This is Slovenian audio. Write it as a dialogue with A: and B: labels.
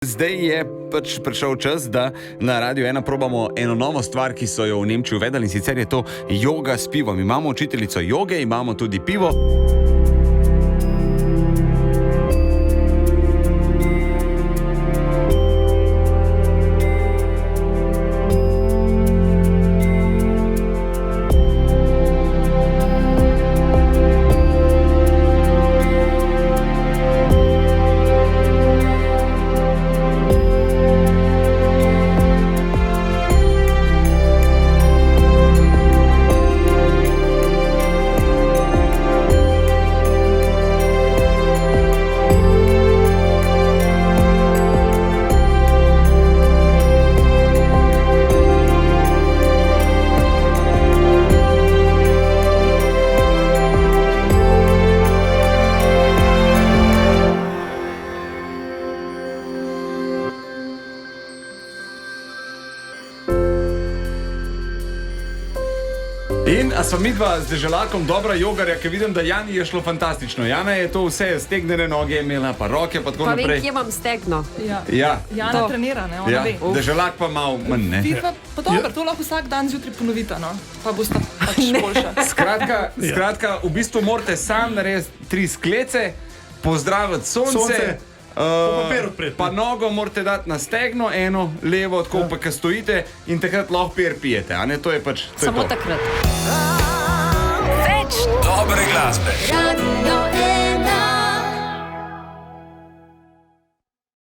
A: Zdaj je pač prišel čas, da na Radiu 1 probamo eno novo stvar, ki so jo v Nemčiji uvedli, in sicer je to joga s pivom. Imamo učiteljico joge, imamo tudi pivo. In a sva midva z Deželakom dobra jogarja, ker vidim, da Jani je šlo fantastično. Jana je to vse, stegnene noge imela, pa roke, pa tako naprej.
B: Pa vem, kje vam stegno.
C: Jana trenira, ne, ona ve.
A: Deželak pa malo manj, ne.
C: Vidva, pa dobro, to lahko vsak dan zjutraj ponovita, no. Pa bosta pač boljša.
A: Skratka, v bistvu morate sam narediti 3 sklece, pozdraviti sonce. Pa nogo morate dati na stegno, eno levo, tako pa ko stojite, in takrat lahko pier pijete, a ne, to je pač
B: Samo takrat.
D: Več dobre glasbe.
E: Radio 1